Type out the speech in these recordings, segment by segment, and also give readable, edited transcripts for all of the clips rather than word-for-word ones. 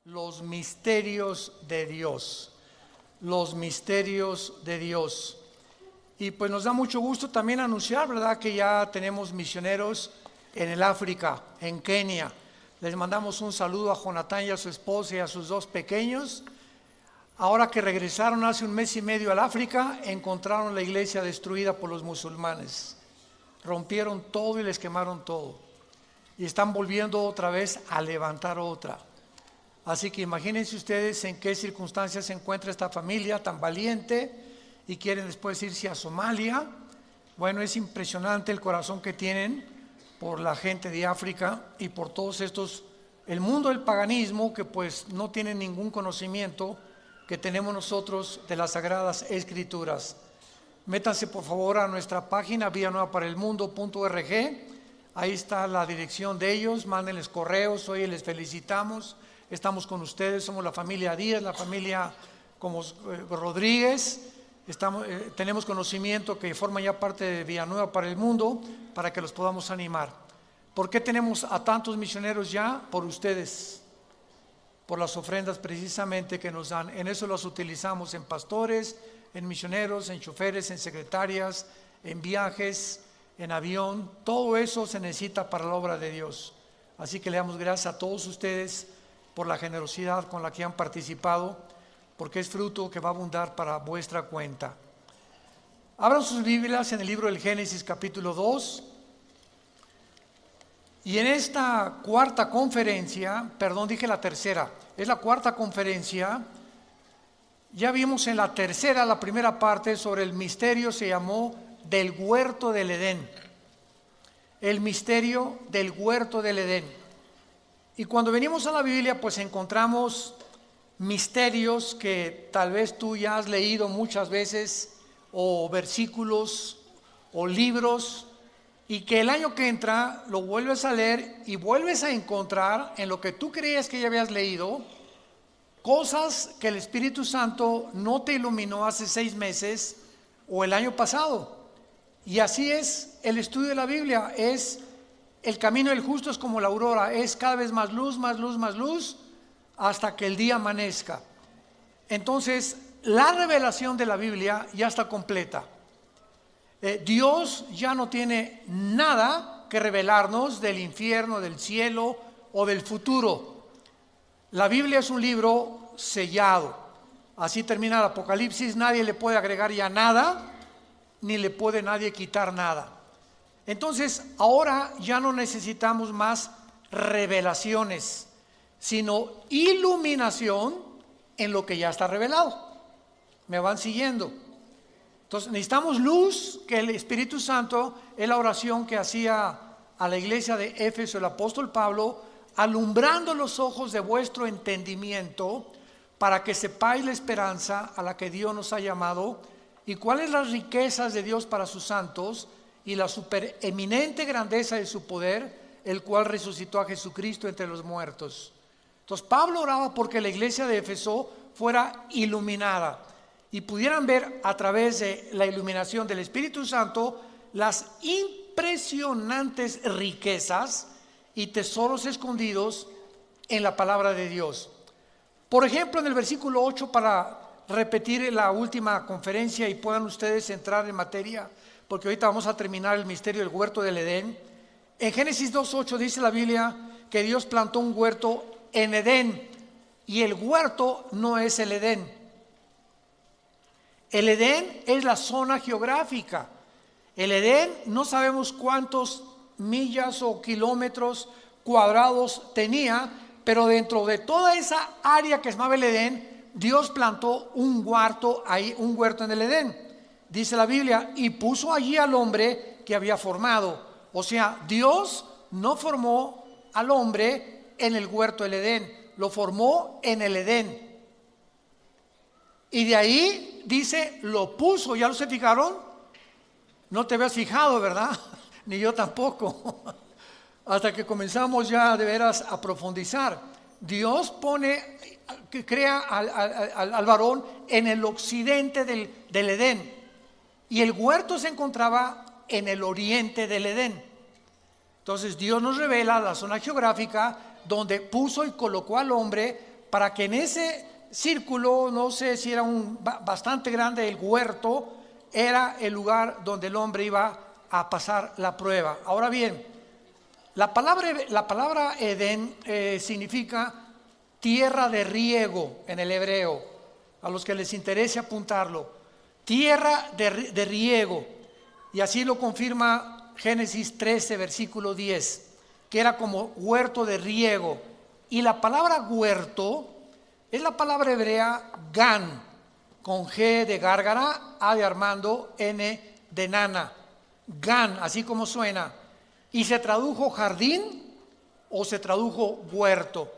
Los misterios de Dios. Los misterios de Dios. Y pues nos da mucho gusto también anunciar, ¿verdad?, que ya tenemos misioneros en el África, en Kenia. Les mandamos un saludo a Jonathan y a su esposa y a sus dos pequeños. Ahora que regresaron hace un mes y medio al África, encontraron la iglesia destruida por los musulmanes. Rompieron todo y les quemaron todo. Y están volviendo otra vez a levantar otra. Así que imagínense ustedes en qué circunstancias se encuentra esta familia tan valiente y quieren después irse a Somalia. Bueno, es impresionante el corazón que tienen por la gente de África y por todos estos, el mundo del paganismo, que pues no tienen ningún conocimiento que tenemos nosotros de las Sagradas Escrituras. Métanse por favor a nuestra página villanuevaparaelmundo.org. Ahí está la dirección de ellos, mándenles correos, hoy les felicitamos. Estamos con ustedes, somos la familia Díaz, la familia como Rodríguez. Tenemos conocimiento que forman ya parte de Villanueva para el Mundo, para que los podamos animar. ¿Por qué tenemos a tantos misioneros ya? Por ustedes, por las ofrendas precisamente que nos dan. En eso los utilizamos en pastores, en misioneros, en choferes, en secretarias, en viajes, en avión. Todo eso se necesita para la obra de Dios. Así que le damos gracias a todos ustedes por la generosidad con la que han participado, porque es fruto que va a abundar para vuestra cuenta. Abran sus Biblias en el libro del Génesis capítulo 2. Y en esta cuarta conferencia, dije la tercera, es la cuarta conferencia. Ya vimos en la tercera, la primera parte, sobre el misterio, se llamó del huerto del Edén. El misterio del huerto del Edén. Y cuando venimos a la Biblia, pues encontramos misterios que tal vez tú ya has leído muchas veces, o versículos, o libros, y que el año que entra lo vuelves a leer y vuelves a encontrar en lo que tú creías que ya habías leído, cosas que el Espíritu Santo no te iluminó hace 6 meses o el año pasado. Y así es el estudio de la Biblia, es el camino del justo es como la aurora, es cada vez más luz, más luz, más luz, hasta que el día amanezca. Entonces, la revelación de la Biblia ya está completa. Dios ya no tiene nada que revelarnos del infierno, del cielo o del futuro. La Biblia es un libro sellado. Así termina el Apocalipsis, nadie le puede agregar ya nada, ni le puede nadie quitar nada. Entonces, ahora ya no necesitamos más revelaciones, sino iluminación en lo que ya está revelado. ¿Me van siguiendo? Entonces, necesitamos luz, que el Espíritu Santo es la oración que hacía a la iglesia de Éfeso el apóstol Pablo, alumbrando los ojos de vuestro entendimiento, para que sepáis la esperanza a la que Dios nos ha llamado, y cuáles las riquezas de Dios para sus santos, y la supereminente grandeza de su poder, el cual resucitó a Jesucristo entre los muertos. Entonces Pablo oraba porque la iglesia de Éfeso fuera iluminada y pudieran ver a través de la iluminación del Espíritu Santo las impresionantes riquezas y tesoros escondidos en la palabra de Dios. Por ejemplo, en el versículo 8, para repetir la última conferencia y puedan ustedes entrar en materia, porque ahorita vamos a terminar el misterio del huerto del Edén. En Génesis 2:8 dice la Biblia que Dios plantó un huerto en Edén, y el huerto no es el Edén. El Edén es la zona geográfica. El Edén no sabemos cuántos millas o kilómetros cuadrados tenía, pero dentro de toda esa área que se llamaba el Edén, Dios plantó un huerto ahí, un huerto en el Edén. Dice la Biblia, y puso allí al hombre que había formado. O sea, Dios no formó al hombre en el huerto del Edén, lo formó en el Edén. Y de ahí dice, lo puso. ¿Ya lo se fijaron? No te habías fijado, ¿verdad? Ni yo tampoco. Hasta que comenzamos ya de veras a profundizar. Dios crea al varón en el occidente del Edén. Y el huerto se encontraba en el oriente del Edén. Entonces Dios nos revela la zona geográfica donde puso y colocó al hombre para que en ese círculo, no sé si era bastante grande el huerto, era el lugar donde el hombre iba a pasar la prueba. Ahora bien, la palabra Edén significa tierra de riego en el hebreo, a los que les interese apuntarlo, tierra de riego, y así lo confirma Génesis 13, versículo 10, que era como huerto de riego. Y la palabra huerto es la palabra hebrea gan, con G de gárgara, A de Armando, N de nana, gan, así como suena, y se tradujo jardín o se tradujo huerto.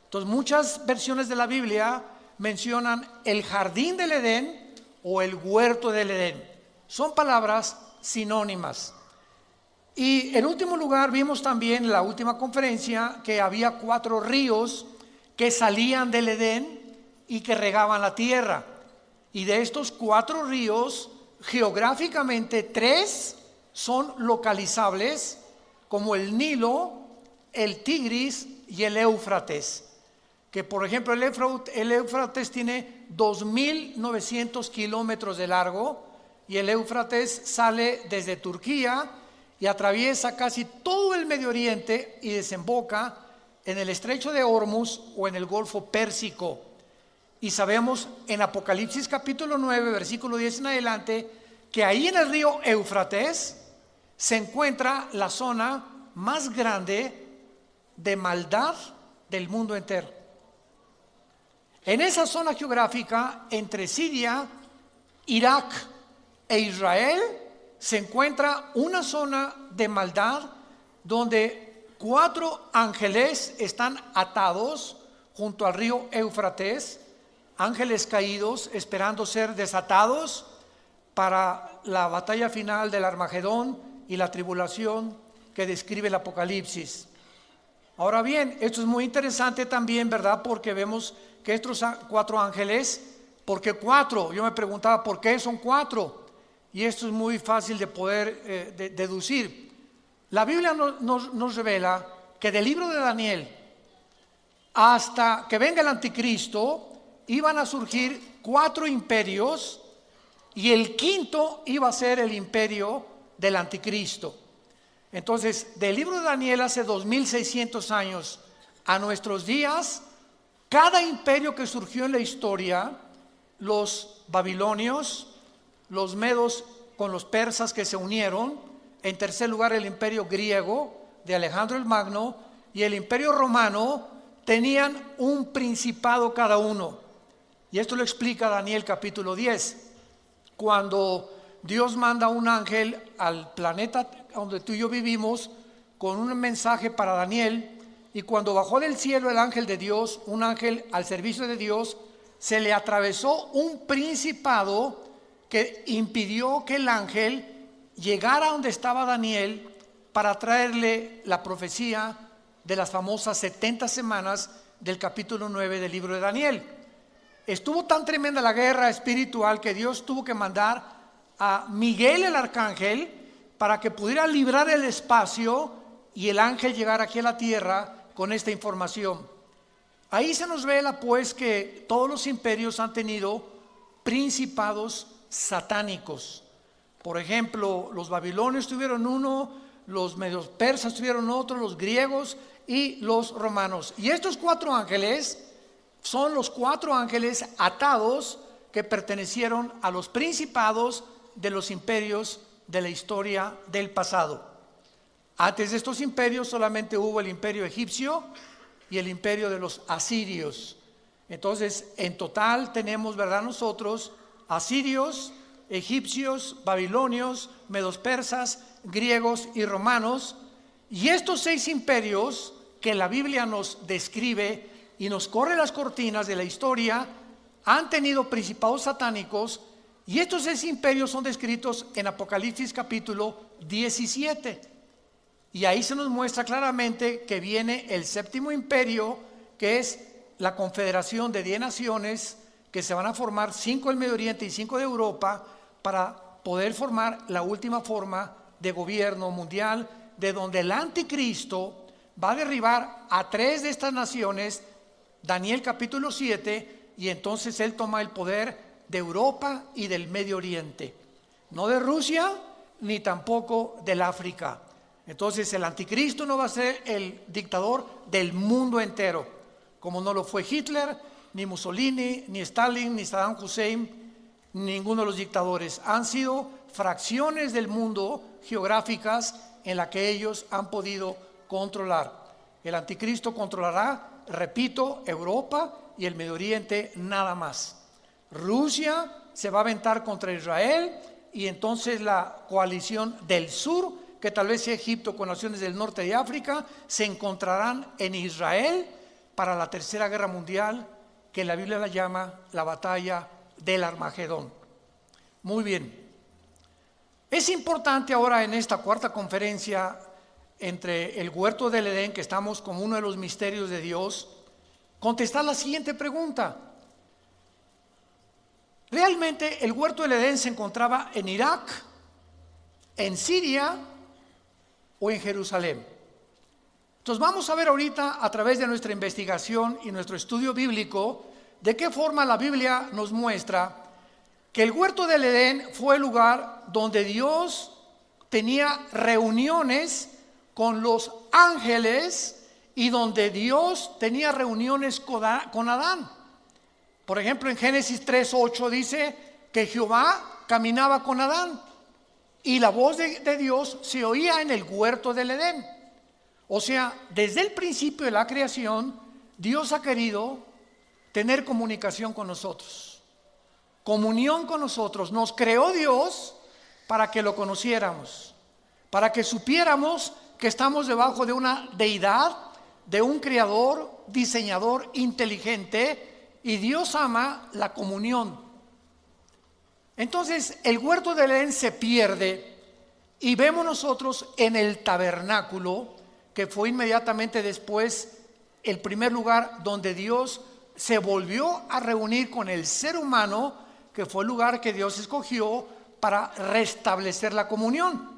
Entonces muchas versiones de la Biblia mencionan el jardín del Edén o el huerto del Edén. Son palabras sinónimas. Y en último lugar vimos también en la última conferencia que había 4 ríos que salían del Edén y que regaban la tierra. Y de estos 4 ríos, geográficamente 3 son localizables, como el Nilo, el Tigris y el Éufrates. Que por ejemplo el Éufrates tiene 2.900 kilómetros de largo, y el Éufrates sale desde Turquía y atraviesa casi todo el Medio Oriente y desemboca en el estrecho de Hormuz o en el Golfo Pérsico. Y sabemos en Apocalipsis capítulo 9, versículo 10 en adelante, que ahí en el río Éufrates se encuentra la zona más grande de maldad del mundo entero. En esa zona geográfica, entre Siria, Irak e Israel, se encuentra una zona de maldad donde 4 ángeles están atados junto al río Éufrates, ángeles caídos esperando ser desatados para la batalla final del Armagedón y la tribulación que describe el Apocalipsis. Ahora bien, esto es muy interesante también, ¿verdad? Porque vemos que estos 4 ángeles, ¿por qué 4? Yo me preguntaba, ¿por qué son 4? Y esto es muy fácil de poder deducir. La Biblia nos revela que del libro de Daniel hasta que venga el anticristo iban a surgir 4 imperios, y el quinto iba a ser el imperio del anticristo. Entonces, del libro de Daniel hace 2600 años a nuestros días, cada imperio que surgió en la historia, los babilonios, los medos con los persas que se unieron, en tercer lugar el imperio griego de Alejandro el Magno y el imperio romano, tenían un principado cada uno. Y esto lo explica Daniel capítulo 10, cuando Dios manda un ángel al planeta donde tú y yo vivimos con un mensaje para Daniel, y cuando bajó del cielo el ángel de Dios, un ángel al servicio de Dios, se le atravesó un principado que impidió que el ángel llegara a donde estaba Daniel para traerle la profecía de las famosas 70 semanas del capítulo 9 del libro de Daniel. Estuvo tan tremenda la guerra espiritual que Dios tuvo que mandar a Miguel el arcángel para que pudiera librar el espacio y el ángel llegara aquí a la tierra con esta información. Ahí se nos revela pues que todos los imperios han tenido principados satánicos. Por ejemplo, los babilonios tuvieron uno, los medios persas tuvieron otro, los griegos y los romanos. Y estos 4 ángeles son los 4 ángeles atados que pertenecieron a los principados de los imperios de la historia del pasado. Antes de estos imperios solamente hubo el imperio egipcio y el imperio de los asirios. Entonces, en total tenemos, ¿verdad?, nosotros asirios, egipcios, babilonios, medos persas, griegos y romanos. Y estos 6 imperios que la Biblia nos describe y nos corre las cortinas de la historia han tenido principados satánicos, y estos 6 imperios son descritos en Apocalipsis capítulo 17. Y ahí se nos muestra claramente que viene el 7º imperio, que es la confederación de 10 naciones que se van a formar, 5 del Medio Oriente y 5 de Europa, para poder formar la última forma de gobierno mundial, de donde el anticristo va a derribar a 3 de estas naciones Daniel capítulo 7, y entonces él toma el poder de Europa y del Medio Oriente, no de Rusia ni tampoco del África. Entonces el anticristo no va a ser el dictador del mundo entero, como no lo fue Hitler, ni Mussolini, ni Stalin, ni Saddam Hussein, ninguno de los dictadores. Han sido fracciones del mundo geográficas en la que ellos han podido controlar. El anticristo controlará, repito, Europa y el Medio Oriente nada más. Rusia se va a aventar contra Israel, y entonces la coalición del sur, que tal vez sea Egipto con naciones del norte de África, se encontrarán en Israel para la tercera guerra mundial, que la Biblia la llama la batalla del Armagedón. Muy bien. Es importante ahora en esta cuarta conferencia entre el huerto del Edén, que estamos como uno de los misterios de Dios, contestar la siguiente pregunta. ¿Realmente el huerto del Edén se encontraba en Irak, en Siria o en Jerusalén? Entonces vamos a ver ahorita, a través de nuestra investigación y nuestro estudio bíblico, de qué forma la Biblia nos muestra que el huerto del Edén fue el lugar donde Dios tenía reuniones con los ángeles y donde Dios tenía reuniones con Adán. Por ejemplo, en Génesis 3:8 dice que Jehová caminaba con Adán y la voz de Dios se oía en el huerto del Edén. O sea, desde el principio de la creación, Dios ha querido tener comunicación con nosotros, comunión con nosotros. Nos creó Dios para que lo conociéramos, para que supiéramos que estamos debajo de una deidad, de un creador, diseñador inteligente, y Dios ama la comunión. Entonces el huerto del Edén se pierde y vemos nosotros en el tabernáculo, que fue inmediatamente después el primer lugar donde Dios se volvió a reunir con el ser humano, que fue el lugar que Dios escogió para restablecer la comunión.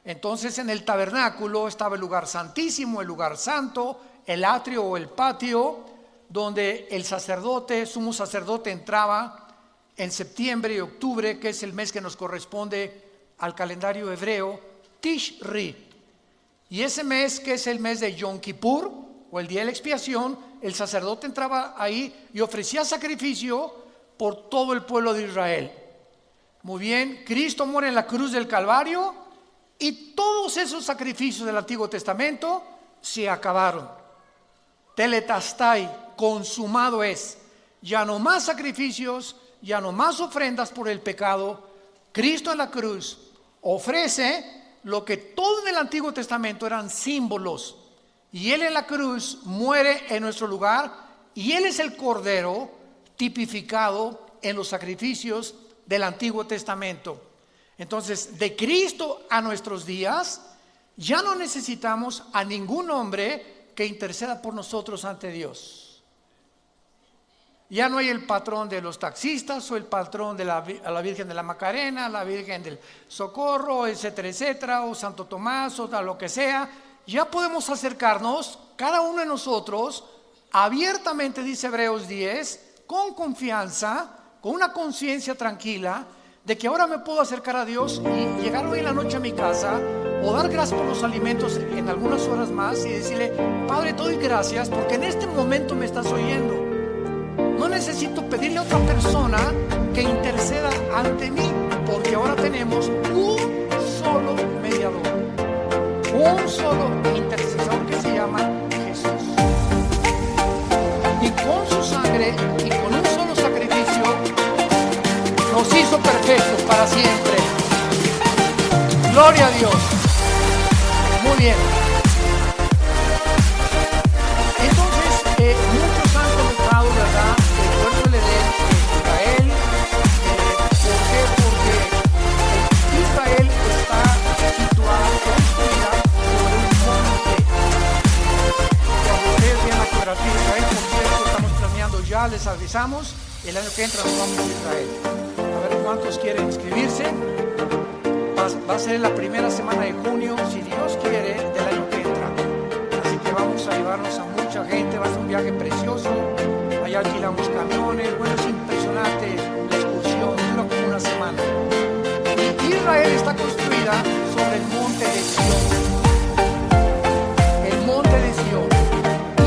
Entonces en el tabernáculo estaba el lugar santísimo, el lugar santo, el atrio o el patio, donde el sacerdote, sumo sacerdote, entraba en septiembre y octubre, que es el mes que nos corresponde al calendario hebreo, Tishri. Y ese mes, que es el mes de Yom Kippur, o el día de la expiación, el sacerdote entraba ahí y ofrecía sacrificio por todo el pueblo de Israel. Muy bien, Cristo muere en la cruz del Calvario y todos esos sacrificios del Antiguo Testamento se acabaron. Tetelestai, consumado es. Ya no más sacrificios, ya no más ofrendas por el pecado. Cristo en la cruz ofrece lo que todo en el Antiguo Testamento eran símbolos, y Él en la cruz muere en nuestro lugar, y Él es el Cordero tipificado en los sacrificios del Antiguo Testamento. Entonces, de Cristo a nuestros días, ya no necesitamos a ningún hombre que interceda por nosotros ante Dios. Ya no hay el patrón de los taxistas o el patrón de la Virgen de la Macarena, la Virgen del Socorro, etcétera, etcétera, o Santo Tomás o lo que sea. Ya podemos acercarnos, cada uno de nosotros, abiertamente, dice Hebreos 10, con confianza, con una conciencia tranquila, de que ahora me puedo acercar a Dios y llegar hoy en la noche a mi casa, o dar gracias por los alimentos en algunas horas más y decirle: Padre, te doy gracias porque en este momento me estás oyendo. No necesito pedirle a otra persona que interceda ante mí, porque ahora tenemos un solo mediador, un solo intercesor, que se llama Jesús. Y con su sangre y con un solo sacrificio nos hizo perfectos para siempre. Gloria a Dios. Muy bien. Entonces, muchos han colocado, ¿verdad?, el huerto del Edén en Israel. ¿Por qué? Porque Israel está situada, construida sobre un monte. Cuando ustedes vean la geografía de Israel, por cierto, estamos planeando ya, les avisamos, el año que entra nos vamos a Israel. A ver cuántos quieren inscribirse. Va a ser la primera semana de junio, si Dios quiere, del año que entra. Así que vamos a llevar llevarnos a mucha gente, va a ser un viaje precioso. Allá alquilamos camiones, bueno, es impresionante la excursión, dura como una semana. Y Israel está construida sobre el monte de Sión. El monte de Sión.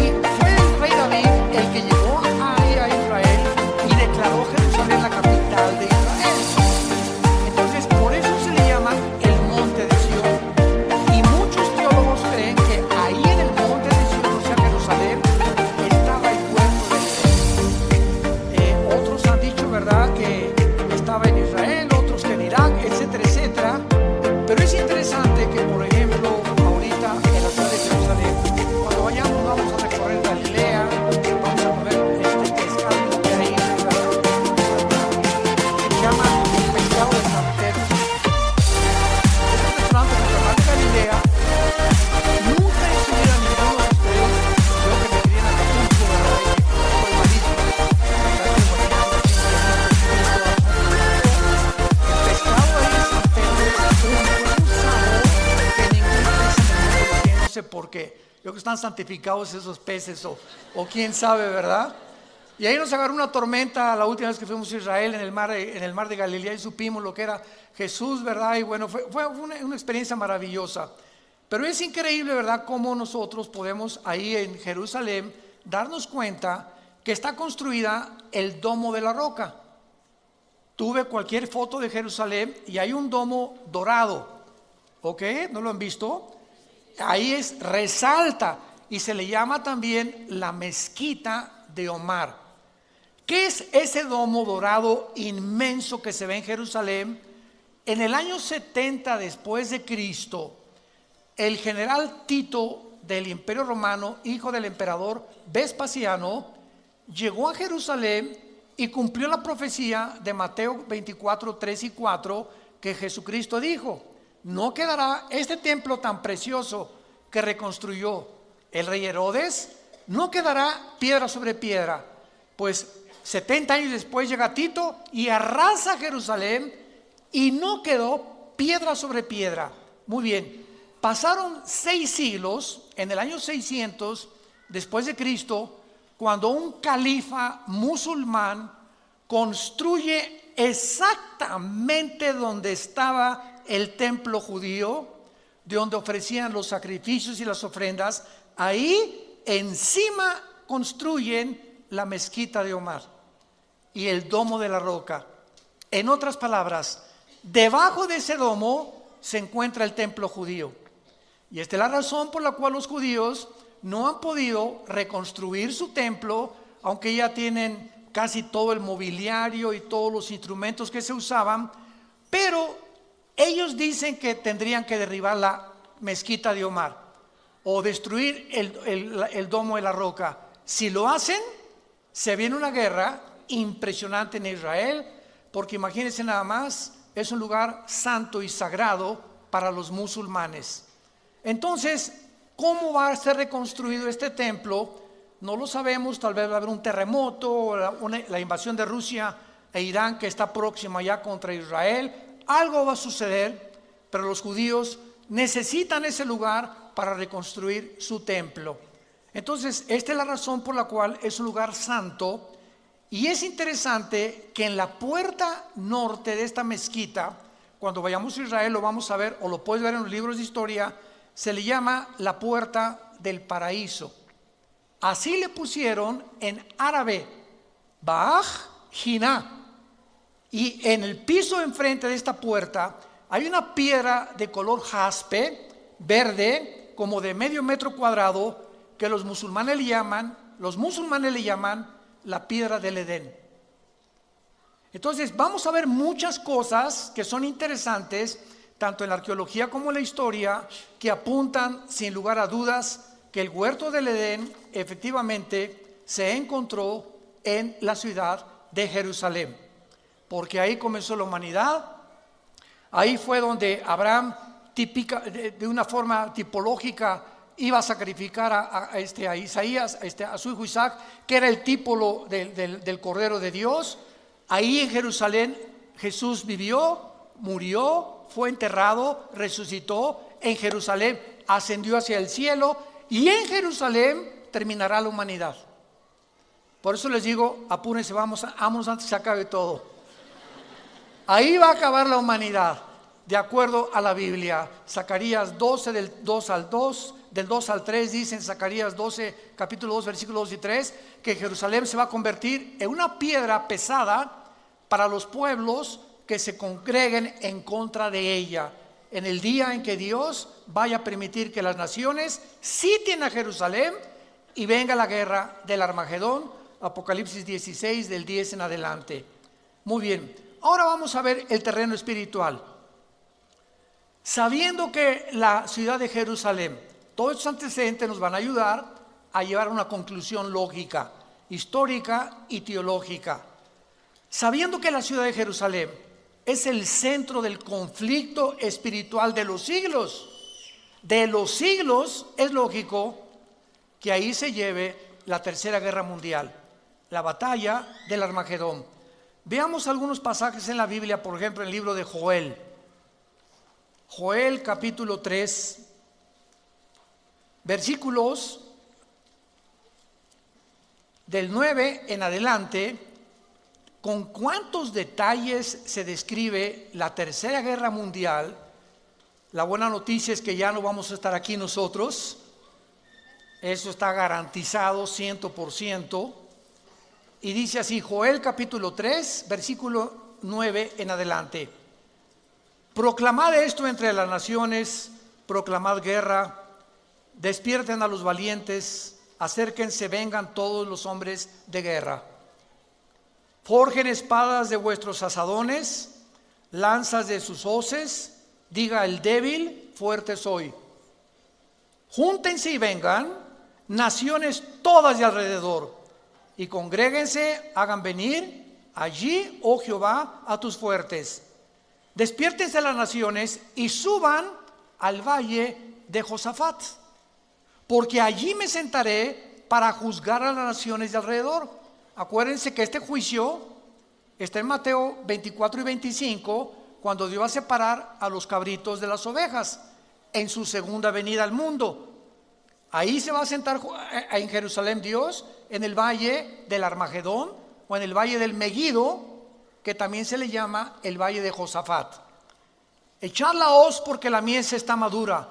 Y fue el rey David el que llegó ahí a Israel y declaró Jerusalén la capital de Israel. Entonces, por eso se le llama el monte de Sión. Y muchos teólogos creen que ahí en el monte de Sión, o sea, Jerusalén, estaba el puerto de Edén. Otros han dicho, ¿verdad?, que estaba en Israel, otros que en Irak, etcétera, etcétera. Pero es interesante que, por ejemplo, ahorita en la ciudad de Jerusalén, cuando vayamos, vamos a recorrer Galilea, vamos a comer este pescado que hay ahí, que se llama el pescado de San Pedro. Este restaurante se llama Galilea. Nunca he subido a ninguno de ustedes. Creo que me querían a Acapulco, ¿verdad? Y fue malísimo. El pescado ahí de San Pedro es un sabor que ningún pez en el mundo tiene, no sé por qué. Yo creo que están santificados esos peces o quién sabe, ¿verdad? Y ahí nos agarró una tormenta la última vez que fuimos a Israel en el mar de Galilea y supimos lo que era Jesús, ¿verdad? Y bueno, fue una experiencia maravillosa. Pero es increíble, ¿verdad?, cómo nosotros podemos ahí en Jerusalén darnos cuenta que está construida el domo de la roca. Tuve cualquier foto de Jerusalén y hay un domo dorado, ¿ok? ¿No lo han visto? Ahí resalta y se le llama también la mezquita de Omar. ¿Qué es ese domo dorado inmenso que se ve en Jerusalén? En el año 70 después de Cristo, el general Tito del Imperio Romano, hijo del emperador Vespasiano, llegó a Jerusalén y cumplió la profecía de Mateo 24, 3 y 4, que Jesucristo dijo: no quedará este templo tan precioso que reconstruyó el rey Herodes, no quedará piedra sobre piedra. Pues 70 años después llega Tito y arrasa Jerusalén y no quedó piedra sobre piedra. Muy bien, pasaron 6 siglos, en el año 600 después de Cristo, cuando un califa musulmán construye exactamente donde estaba el templo judío, de donde ofrecían los sacrificios y las ofrendas. Ahí encima construyen la mezquita de Omar y el domo de la roca. En otras palabras, debajo de ese domo se encuentra el templo judío. Y esta es la razón por la cual los judíos no han podido reconstruir su templo, aunque ya tienen casi todo el mobiliario y todos los instrumentos que se usaban, pero ellos dicen que tendrían que derribar la mezquita de Omar o destruir el domo de la roca. Si lo hacen, se viene una guerra impresionante en Israel, porque imagínense nada más, es un lugar santo y sagrado para los musulmanes. Entonces, ¿cómo va a ser reconstruido este templo? No lo sabemos. Tal vez va a haber un terremoto, la invasión de Rusia e Irán que está próxima ya contra Israel. Algo va a suceder, pero los judíos necesitan ese lugar para reconstruir su templo. Entonces, esta es la razón por la cual es un lugar santo. Y es interesante que en la puerta norte de esta mezquita, cuando vayamos a Israel lo vamos a ver, o lo puedes ver en los libros de historia, se le llama la puerta del paraíso. Así le pusieron en árabe, Ba'aj Jiná. Y en el piso enfrente de esta puerta hay una piedra de color jaspe, verde, como de medio metro cuadrado, que los musulmanes le llaman la piedra del Edén. Entonces vamos a ver muchas cosas que son interesantes, tanto en la arqueología como en la historia, que apuntan sin lugar a dudas que el huerto del Edén efectivamente se encontró en la ciudad de Jerusalén, porque ahí comenzó la humanidad. Ahí fue donde Abraham, de una forma tipológica, iba a sacrificar a Isaías, a su hijo Isaac, que era el tipo del Cordero de Dios. Ahí en Jerusalén Jesús vivió, murió, fue enterrado, resucitó. En Jerusalén ascendió hacia el cielo, y en Jerusalén terminará la humanidad. Por eso les digo, apúrense, vámonos antes que se acabe todo. Ahí va a acabar la humanidad, de acuerdo a la Biblia. Zacarías 12, del 2 al 3, dice en Zacarías 12, capítulo 2, versículos 2 y 3, que Jerusalén se va a convertir en una piedra pesada para los pueblos que se congreguen en contra de ella, en el día en que Dios vaya a permitir que las naciones sitien a Jerusalén y venga la guerra del Armagedón. Apocalipsis 16, del 10 en adelante. Muy bien, ahora vamos a ver el terreno espiritual. Sabiendo que la ciudad de Jerusalén, todos estos antecedentes nos van a ayudar a llevar a una conclusión lógica, histórica y teológica. Sabiendo que la ciudad de Jerusalén es el centro del conflicto espiritual de los siglos, es lógico que ahí se lleve la tercera guerra mundial, la batalla del Armagedón. Veamos algunos pasajes en la Biblia, por ejemplo, en el libro de Joel. Joel capítulo 3, versículos del 9 en adelante. Con cuántos detalles se describe la tercera guerra mundial. La buena noticia es que ya no vamos a estar aquí nosotros. Eso está garantizado 100%. Y dice así, Joel capítulo 3, versículo 9 en adelante. Proclamad esto entre las naciones, proclamad guerra, despierten a los valientes, acérquense, vengan todos los hombres de guerra. Forjen espadas de vuestros asadones, lanzas de sus hoces, diga el débil, fuerte soy. Júntense y vengan, naciones todas de alrededor, y congréguense, hagan venir allí, oh Jehová, a tus fuertes. Despiértense las naciones y suban al valle de Josafat, porque allí me sentaré para juzgar a las naciones de alrededor. Acuérdense que este juicio está en Mateo 24 y 25, cuando Dios va a separar a los cabritos de las ovejas en su segunda venida al mundo. Ahí se va a sentar en Jerusalén Dios, en el valle del Armagedón o en el valle del Megido, que también se le llama el valle de Josafat. Echad la hoz porque la mies está madura.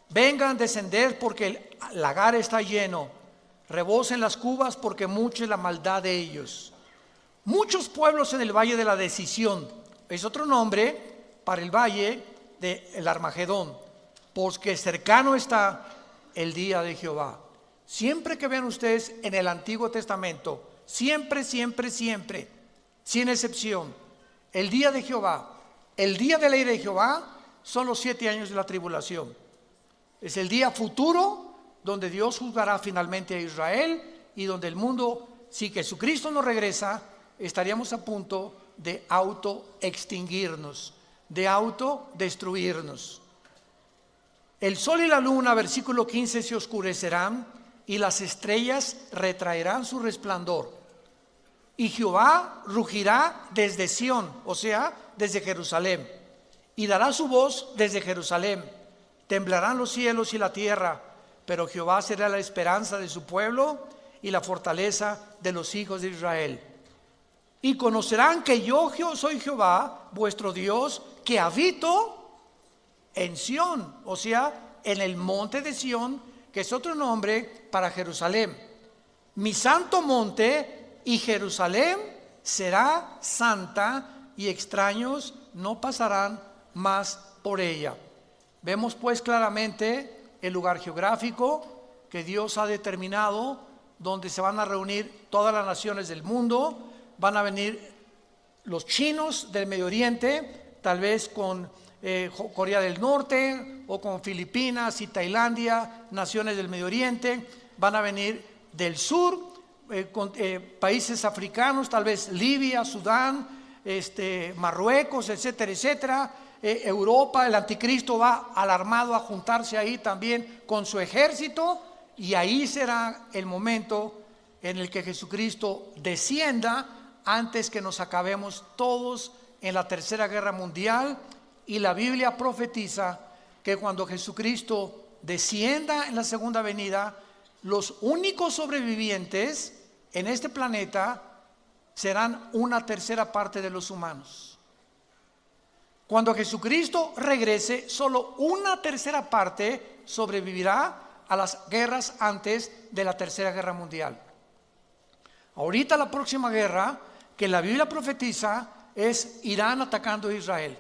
Vengan, descended porque el lagar está lleno. Rebosen las cubas porque mucha es la maldad de ellos. Muchos pueblos en el valle de la decisión. Es otro nombre para el valle del Armagedón, porque cercano está el día de Jehová. Siempre que vean ustedes en el Antiguo Testamento, siempre, sin excepción, el día de Jehová, el día de la ira de Jehová, son los 7 años de la tribulación. Es el día futuro donde Dios juzgará finalmente a Israel y donde el mundo, si Jesucristo no regresa, estaríamos a punto de autoextinguirnos, de autodestruirnos. El sol y la luna, versículo 15, se oscurecerán y las estrellas retraerán su resplandor. Y Jehová rugirá desde Sión, o sea, desde Jerusalén, y dará su voz desde Jerusalén. Temblarán los cielos y la tierra, pero Jehová será la esperanza de su pueblo y la fortaleza de los hijos de Israel. Y conocerán que yo soy Jehová, vuestro Dios, que habito en Sión, o sea, en el monte de Sión, que es otro nombre para Jerusalén. Mi santo monte, y Jerusalén será santa, y extraños no pasarán más por ella. Vemos pues claramente el lugar geográfico que Dios ha determinado, donde se van a reunir todas las naciones del mundo. Van a venir los chinos del Medio Oriente, tal vez con Corea del Norte o con Filipinas y Tailandia, naciones del Medio Oriente. Van a venir del sur, con países africanos, tal vez Libia, Sudán, Marruecos, etcétera, etcétera. Europa, el anticristo va alarmado a juntarse ahí también con su ejército, y ahí será el momento en el que Jesucristo descienda antes que nos acabemos todos en la tercera guerra mundial. Y la Biblia profetiza que cuando Jesucristo descienda en la segunda venida, los únicos sobrevivientes en este planeta serán una tercera parte de los humanos. Cuando Jesucristo regrese, solo una tercera parte sobrevivirá a las guerras antes de la Tercera Guerra Mundial. Ahorita la próxima guerra que la Biblia profetiza es Irán atacando a Israel.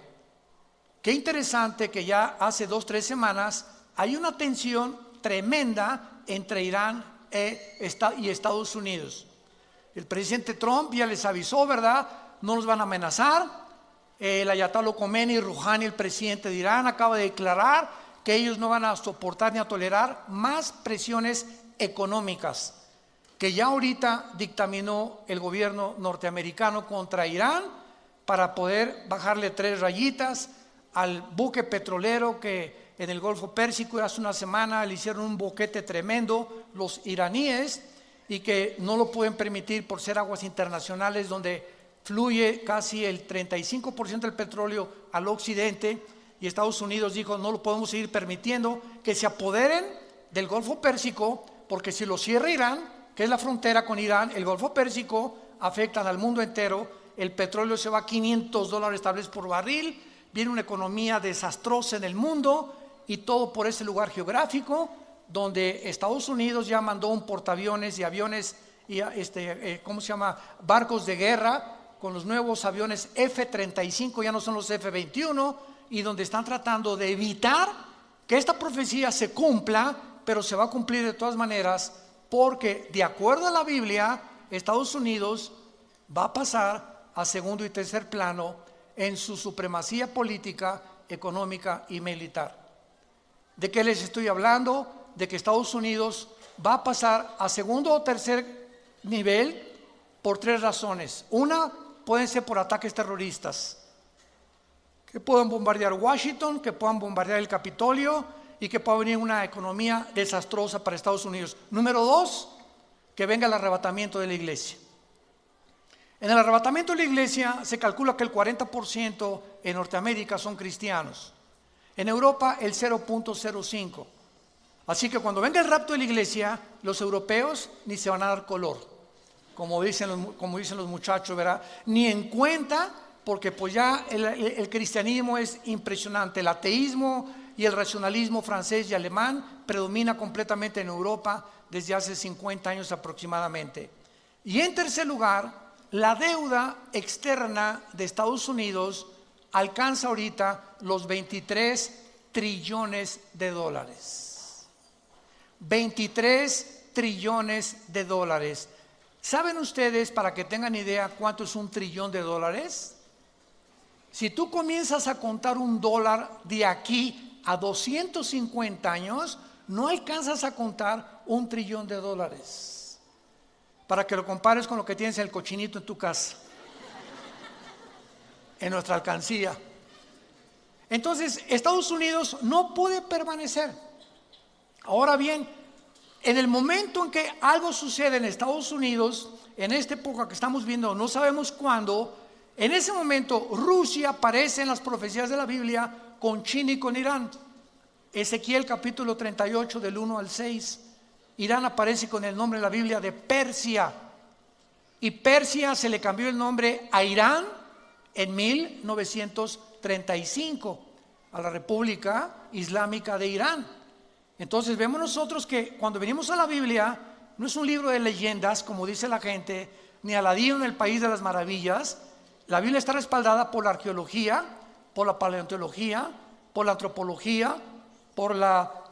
Qué interesante que ya hace 2-3 semanas hay una tensión tremenda entre Irán y Estados Unidos. El presidente Trump ya les avisó, ¿verdad? No nos van a amenazar. El Ayatollah Khomeini Rouhani, el presidente de Irán, acaba de declarar que ellos no van a soportar ni a tolerar más presiones económicas que ya ahorita dictaminó el gobierno norteamericano contra Irán para poder bajarle 3 rayitas al buque petrolero que en el Golfo Pérsico hace una semana le hicieron un boquete tremendo los iraníes y que no lo pueden permitir por ser aguas internacionales donde fluye casi el 35% del petróleo al occidente, y Estados Unidos dijo no lo podemos seguir permitiendo que se apoderen del Golfo Pérsico, porque si lo cierra Irán, que es la frontera con Irán, el Golfo Pérsico afectan al mundo entero, el petróleo se va a $500 tal vez por barril, viene una economía desastrosa en el mundo y todo por ese lugar geográfico donde Estados Unidos ya mandó un portaaviones y aviones y barcos de guerra con los nuevos aviones F-35, ya no son los F-21, y donde están tratando de evitar que esta profecía se cumpla, pero se va a cumplir de todas maneras, porque de acuerdo a la Biblia, Estados Unidos va a pasar a segundo y tercer plano en su supremacía política, económica y militar. ¿De qué les estoy hablando? De que Estados Unidos va a pasar a segundo o tercer nivel por 3 razones. Una, pueden ser por ataques terroristas, que puedan bombardear Washington, que puedan bombardear el Capitolio y que pueda venir una economía desastrosa para Estados Unidos. Número 2, que venga el arrebatamiento de la iglesia. En el arrebatamiento de la iglesia se calcula que el 40% en Norteamérica son cristianos. En Europa el 0.05. Así que cuando venga el rapto de la iglesia, los europeos ni se van a dar color, como dicen los muchachos, ¿verdad? Ni en cuenta, porque pues ya el cristianismo es impresionante. El ateísmo y el racionalismo francés y alemán predomina completamente en Europa desde hace 50 años aproximadamente. Y en tercer lugar, la deuda externa de Estados Unidos alcanza ahorita los 23 trillones de dólares. 23 trillones de dólares. ¿Saben ustedes, para que tengan idea, cuánto es $1 trillón? Si tú comienzas a contar $1 de aquí a 250 años, no alcanzas a contar $1 trillón. Para que lo compares con lo que tienes en el cochinito en tu casa, en nuestra alcancía. Entonces, Estados Unidos no puede permanecer. Ahora bien, en el momento en que algo sucede en Estados Unidos, en esta época que estamos viendo, no sabemos cuándo, en ese momento Rusia aparece en las profecías de la Biblia con China y con Irán. Ezequiel capítulo 38 del 1 al 6. Irán aparece con el nombre en la Biblia de Persia, y Persia se le cambió el nombre a Irán en 1935 a la República Islámica de Irán. Entonces vemos nosotros que cuando venimos a la Biblia no es un libro de leyendas como dice la gente, ni Aladino en el País de las Maravillas. La Biblia está respaldada por la arqueología, por la paleontología, por la antropología, por la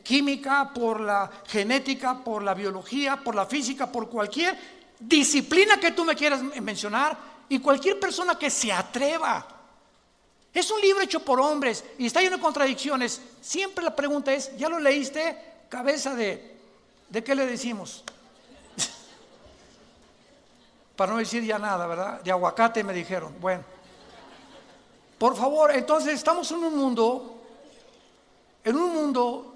química, por la genética, por la biología, por la física, por cualquier disciplina que tú me quieras mencionar, y cualquier persona que se atreva. Es un libro hecho por hombres y está lleno de contradicciones. Siempre la pregunta es, ¿ya lo leíste? Cabeza ¿de qué le decimos? Para no decir ya nada, ¿verdad? De aguacate me dijeron. Bueno, por favor, entonces estamos en un mundo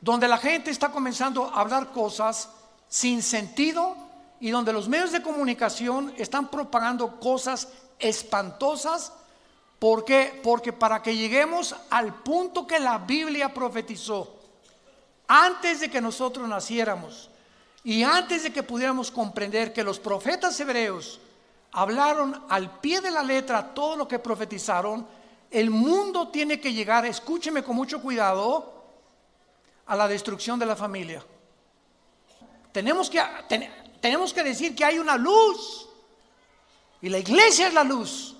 donde la gente está comenzando a hablar cosas sin sentido y donde los medios de comunicación están propagando cosas espantosas. ¿Por qué? Porque para que lleguemos al punto que la Biblia profetizó, antes de que nosotros naciéramos y antes de que pudiéramos comprender que los profetas hebreos hablaron al pie de la letra todo lo que profetizaron, el mundo tiene que llegar, escúcheme con mucho cuidado, a la destrucción de la familia. Tenemos que decir que hay una luz y la iglesia es la luz.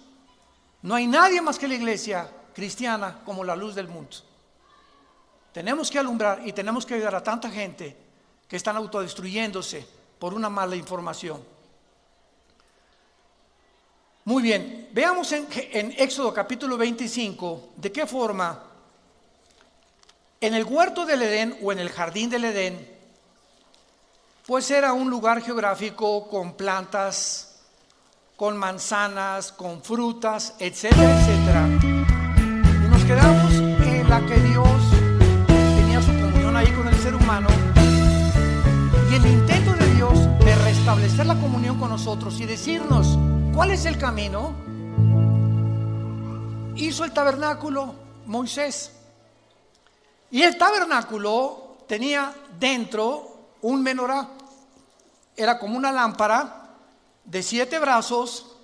No hay nadie más que la iglesia cristiana como la luz del mundo. Tenemos que alumbrar y tenemos que ayudar a tanta gente que están autodestruyéndose por una mala información. Muy bien, veamos en Éxodo capítulo 25 de qué forma en el huerto del Edén o en el jardín del Edén, pues era un lugar geográfico con plantas, con manzanas, con frutas, etcétera, etcétera. Y nos quedamos en la que Dios tenía su comunión ahí con el ser humano. Y el intento de Dios de restablecer la comunión con nosotros y decirnos cuál es el camino, hizo el tabernáculo Moisés. Y el tabernáculo tenía dentro un menorá. Era como una lámpara de 7 brazos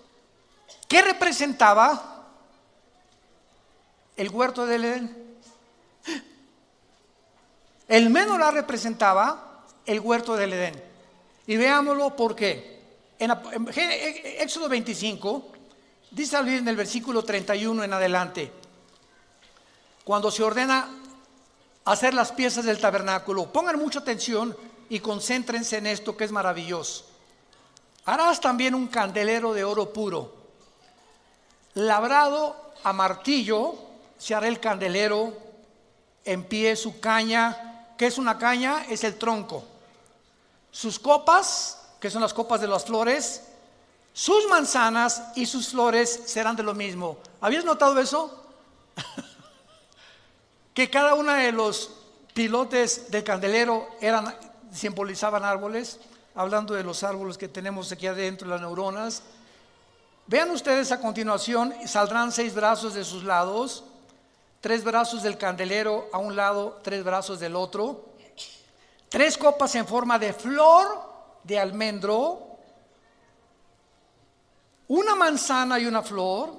que representaba el huerto del Edén. El menorá representaba el huerto del Edén. Y veámoslo por qué. En Éxodo 25, dice en el versículo 31 en adelante, cuando se ordena hacer las piezas del tabernáculo, pongan mucha atención y concéntrense en esto que es maravilloso. Harás también un candelero de oro puro, labrado a martillo, se hará el candelero en pie, su caña. ¿Qué es una caña? Es el tronco. Sus copas, que son las copas de las flores, sus manzanas y sus flores serán de lo mismo. ¿Habías notado eso? Que cada uno de los pilotes del candelero simbolizaban árboles, hablando de los árboles que tenemos aquí adentro, las neuronas. Vean ustedes a continuación, saldrán 6 brazos de sus lados, 3 brazos del candelero a un lado, 3 brazos del otro, 3 copas en forma de flor de almendro, una manzana y una flor,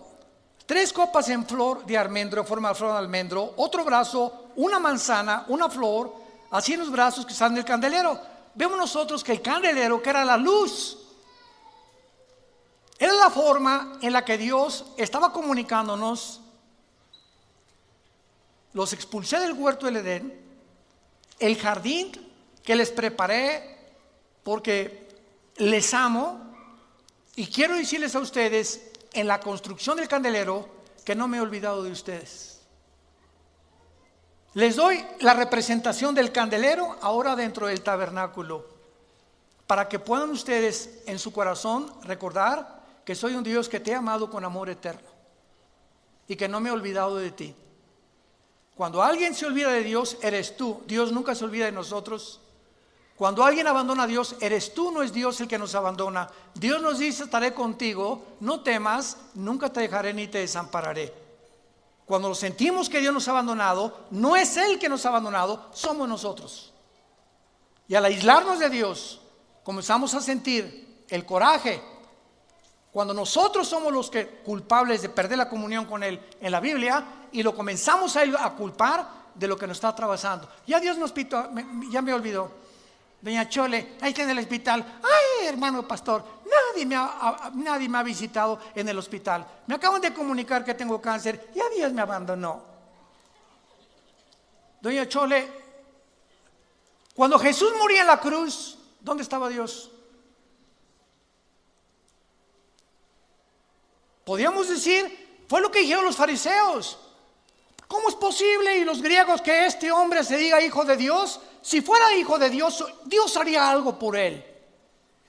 3 copas en flor de almendro, en forma de flor de almendro, otro brazo, una manzana, una flor, así en los brazos que están del candelero. Vemos nosotros que el candelero, que era la luz, era la forma en la que Dios estaba comunicándonos. Los expulsé del huerto del Edén, el jardín que les preparé porque les amo, y quiero decirles a ustedes en la construcción del candelero que no me he olvidado de ustedes. Les doy la representación del candelero ahora dentro del tabernáculo, para que puedan ustedes en su corazón recordar que soy un Dios que te ha amado con amor eterno y que no me he olvidado de ti. Cuando alguien se olvida de Dios, eres tú. Dios nunca se olvida de nosotros. Cuando alguien abandona a Dios, eres tú, no es Dios el que nos abandona. Dios nos dice: estaré contigo, no temas, nunca te dejaré ni te desampararé. Cuando sentimos que Dios nos ha abandonado, no es Él que nos ha abandonado, somos nosotros. Y al aislarnos de Dios, comenzamos a sentir el coraje. Cuando nosotros somos los culpables de perder la comunión con Él en la Biblia, y lo comenzamos a culpar de lo que nos está atravesando. Ya Dios nos pitó, ya me olvidó. Doña Chole, ahí está en el hospital. Ay, hermano pastor, nadie me ha visitado en el hospital. Me acaban de comunicar que tengo cáncer. Ya Dios me abandonó. Doña Chole, cuando Jesús moría en la cruz, ¿dónde estaba Dios? Podríamos decir, fue lo que dijeron los fariseos. ¿Cómo es posible, y los griegos, que este hombre se diga hijo de Dios? Si fuera hijo de Dios, Dios haría algo por él.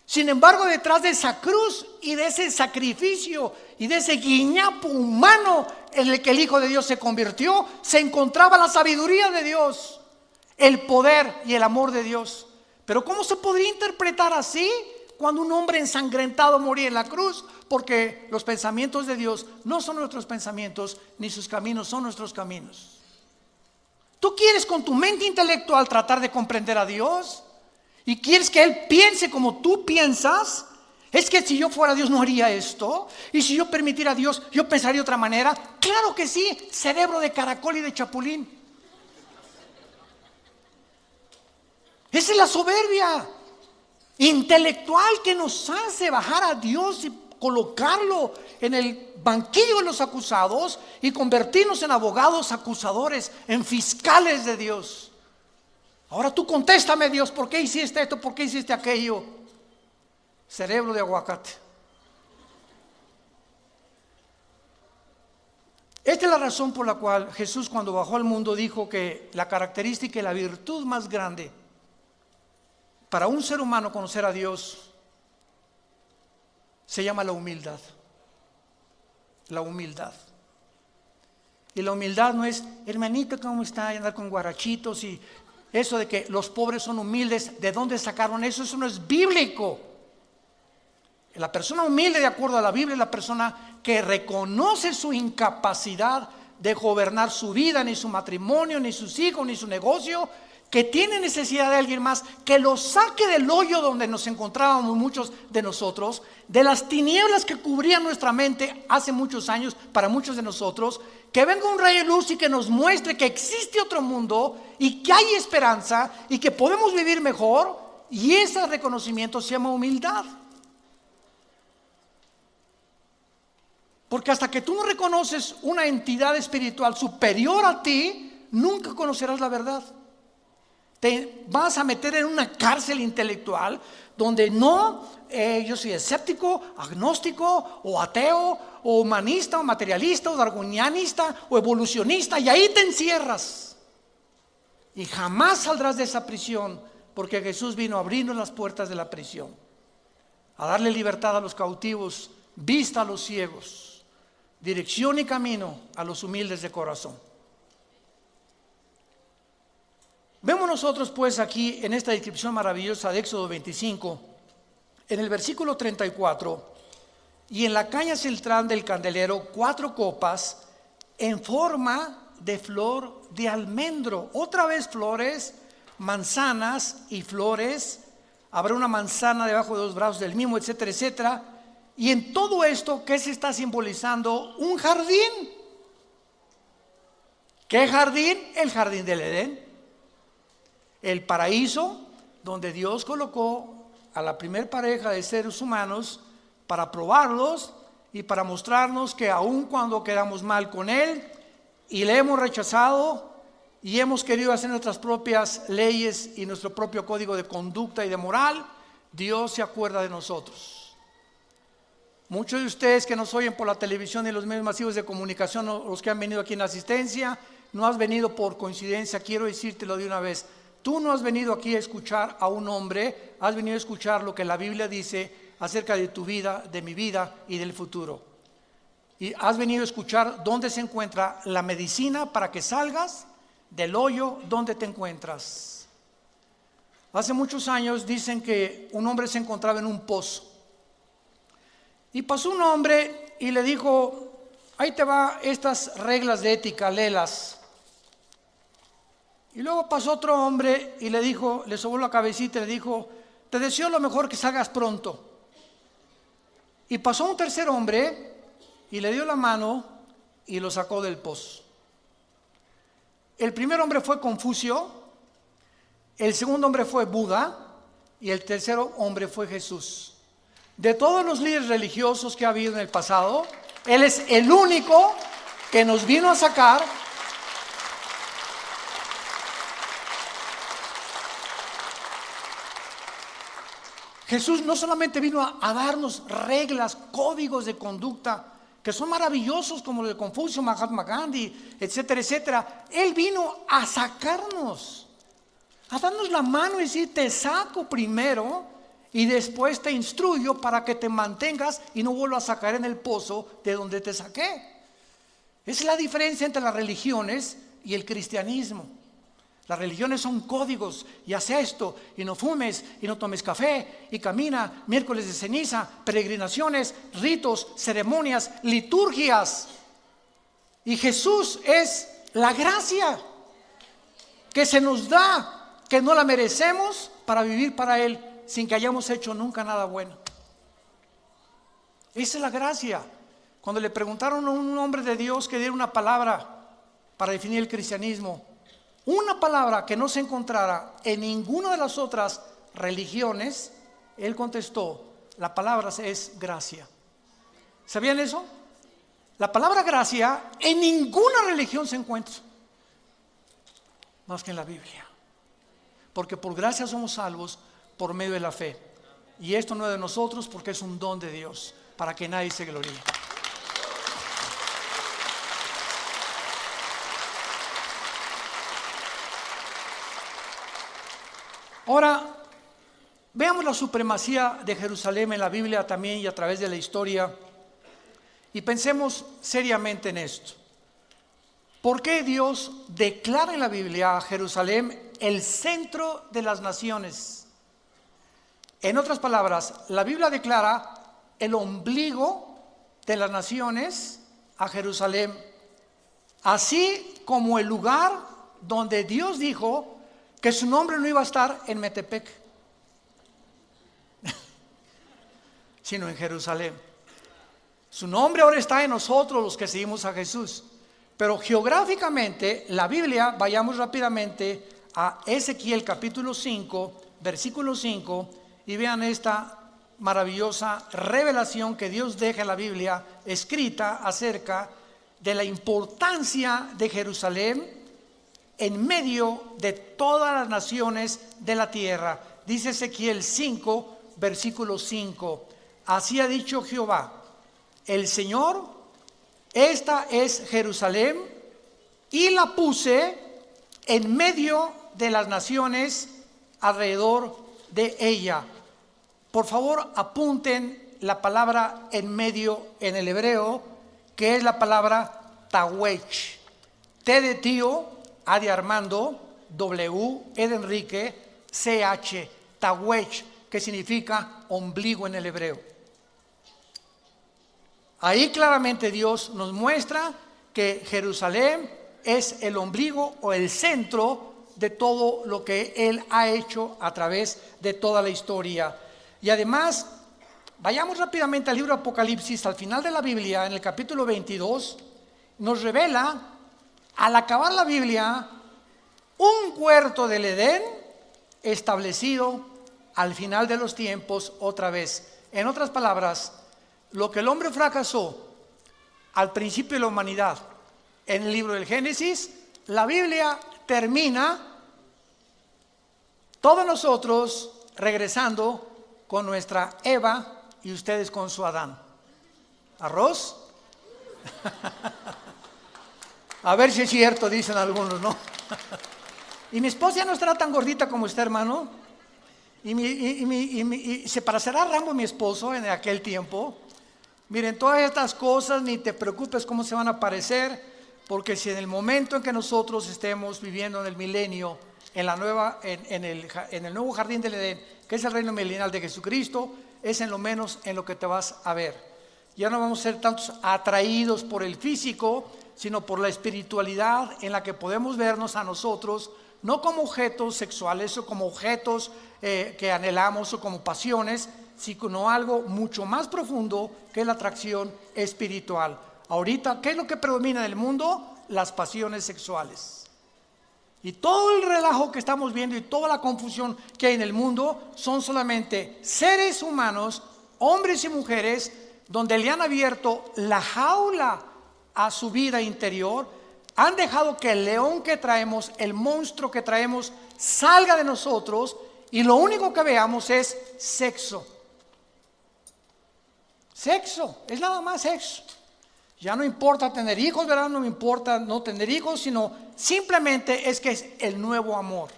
Sin embargo, detrás de esa cruz y de ese sacrificio y de ese guiñapo humano en el que el Hijo de Dios se convirtió, se encontraba la sabiduría de Dios, el poder y el amor de Dios. Pero ¿cómo se podría interpretar así cuando un hombre ensangrentado moría en la cruz? Porque los pensamientos de Dios no son nuestros pensamientos, ni sus caminos son nuestros caminos. ¿Tú quieres con tu mente intelectual tratar de comprender a Dios? ¿Y quieres que Él piense como tú piensas? Es que si yo fuera Dios no haría esto. Y si yo permitiera a Dios, yo pensaría de otra manera. Claro que sí, cerebro de caracol y de chapulín. Esa es la soberbia intelectual que nos hace bajar a Dios y colocarlo en el banquillo de los acusados y convertirnos en abogados acusadores, en fiscales de Dios. Ahora tú contéstame, Dios, ¿por qué hiciste esto? ¿Por qué hiciste aquello? Cerebro de aguacate. Esta es la razón por la cual Jesús, cuando bajó al mundo, dijo que la característica y la virtud más grande para un ser humano conocer a Dios se llama la humildad. La humildad. Y la humildad no es, hermanito, ¿cómo está? Y andar con guarachitos y eso de que los pobres son humildes. ¿De dónde sacaron eso? Eso no es bíblico. La persona humilde, de acuerdo a la Biblia, es la persona que reconoce su incapacidad de gobernar su vida, ni su matrimonio, ni sus hijos, ni su negocio, que tiene necesidad de alguien más, que lo saque del hoyo donde nos encontrábamos muchos de nosotros, de las tinieblas que cubrían nuestra mente hace muchos años para muchos de nosotros, que venga un rayo de luz y que nos muestre que existe otro mundo y que hay esperanza y que podemos vivir mejor, y ese reconocimiento se llama humildad. Porque hasta que tú no reconoces una entidad espiritual superior a ti, nunca conocerás la verdad. Te vas a meter en una cárcel intelectual donde yo soy escéptico, agnóstico o ateo o humanista o materialista o darwinianista o evolucionista, y ahí te encierras y jamás saldrás de esa prisión, porque Jesús vino a abrirnos las puertas de la prisión, a darle libertad a los cautivos, vista a los ciegos, dirección y camino a los humildes de corazón. Vemos nosotros pues aquí en esta descripción maravillosa de Éxodo 25, en el versículo 34, y en la caña central del candelero 4 copas en forma de flor de almendro. Otra vez flores, manzanas y flores. Habrá una manzana debajo de los brazos del mismo, etcétera, etcétera. Y en todo esto, ¿qué se está simbolizando? Un jardín. ¿Qué jardín? El jardín del Edén. El paraíso donde Dios colocó a la primer pareja de seres humanos para probarlos y para mostrarnos que aun cuando quedamos mal con Él y le hemos rechazado y hemos querido hacer nuestras propias leyes y nuestro propio código de conducta y de moral, Dios se acuerda de nosotros. Muchos de ustedes que nos oyen por la televisión y los medios masivos de comunicación, los que han venido aquí en la asistencia, no has venido por coincidencia. Quiero decírtelo de una vez. Tú no has venido aquí a escuchar a un hombre, has venido a escuchar lo que la Biblia dice acerca de tu vida, de mi vida y del futuro. Y has venido a escuchar dónde se encuentra la medicina para que salgas del hoyo donde te encuentras. Hace muchos años dicen que un hombre se encontraba en un pozo. Y pasó un hombre y le dijo, ahí te va estas reglas de ética, léelas. Y luego pasó otro hombre y le dijo, le sobó la cabecita y le dijo, te deseo lo mejor, que salgas pronto. Y pasó un tercer hombre y le dio la mano y lo sacó del pozo. El primer hombre fue Confucio, el segundo hombre fue Buda y el tercero hombre fue Jesús. De todos los líderes religiosos que ha habido en el pasado, Él es el único que nos vino a sacar Jesús no solamente vino a darnos reglas, códigos de conducta, que son maravillosos como los de Confucio, Mahatma Gandhi, etcétera, etcétera. Él vino a sacarnos, a darnos la mano y decir, te saco primero y después te instruyo para que te mantengas y no vuelvas a caer en el pozo de donde te saqué. Esa es la diferencia entre las religiones y el cristianismo. Las religiones son códigos, y haz esto, y no fumes, y no tomes café, y camina, miércoles de ceniza, peregrinaciones, ritos, ceremonias, liturgias. Y Jesús es la gracia. que se nos da, que no la merecemos para vivir para Él sin que hayamos hecho nunca nada bueno. Esa es la gracia. Cuando le preguntaron a un hombre de Dios que diera una palabra para definir el cristianismo, una palabra que no se encontrara en ninguna de las otras religiones, él contestó, la palabra es gracia. ¿Sabían eso? La palabra gracia en ninguna religión se encuentra, más que en la Biblia. Porque por gracia somos salvos por medio de la fe. Y esto no es de nosotros, porque es un don de Dios, para que nadie se gloríe. Ahora, veamos la supremacía de Jerusalén en la Biblia también y a través de la historia, y pensemos seriamente en esto. ¿Por qué Dios declara en la Biblia a Jerusalén el centro de las naciones? En otras palabras, la Biblia declara el ombligo de las naciones a Jerusalén, así como el lugar donde Dios dijo que su nombre no iba a estar en Metepec, sino en Jerusalén. Su nombre ahora está en nosotros los que seguimos a Jesús. Pero geográficamente, la Biblia, vayamos rápidamente a Ezequiel capítulo 5, versículo 5, y vean esta maravillosa revelación que Dios deja en la Biblia escrita acerca de la importancia de Jerusalén en medio de todas las naciones de la tierra. Dice Ezequiel 5, versículo 5, así ha dicho Jehová, el Señor, esta es Jerusalén, y la puse en medio de las naciones alrededor de ella. Por favor, apunten la palabra en medio en el hebreo, que es la palabra tawech. T de tío, A de Armando, W, E de Enrique, CH, tawech, que significa ombligo en el hebreo. Ahí claramente Dios nos muestra que Jerusalén es el ombligo o el centro de todo lo que Él ha hecho a través de toda la historia. Y además, vayamos rápidamente al libro de Apocalipsis, al final de la Biblia, en el capítulo 22, nos revela, al acabar la Biblia, un huerto del Edén establecido al final de los tiempos otra vez. En otras palabras, lo que el hombre fracasó al principio de la humanidad en el libro del Génesis, la Biblia termina todos nosotros regresando con nuestra Eva y ustedes con su Adán. ¿Arroz? A ver si es cierto, dicen algunos, ¿no? Y mi esposa ya no estará tan gordita como usted, hermano. Y se parecerá a Rambo, mi esposo, en aquel tiempo. Miren, todas estas cosas ni te preocupes cómo se van a parecer, porque si en el momento en que nosotros estemos viviendo en el milenio, en el nuevo jardín del Edén, que es el reino milenial de Jesucristo, es en lo menos en lo que te vas a ver. Ya no vamos a ser tantos atraídos por el físico, sino por la espiritualidad en la que podemos vernos a nosotros, no como objetos sexuales o como objetos que anhelamos o como pasiones, sino algo mucho más profundo que es la atracción espiritual. Ahorita, ¿qué es lo que predomina en el mundo? Las pasiones sexuales. Y todo el relajo que estamos viendo y toda la confusión que hay en el mundo son solamente seres humanos, hombres y mujeres, donde le han abierto la jaula a su vida interior, han dejado que el león que traemos, el monstruo que traemos, salga de nosotros y lo único que veamos es sexo. Sexo, es nada más sexo. Ya no importa tener hijos, ¿verdad? No me importa no tener hijos, sino simplemente es que es el nuevo amor.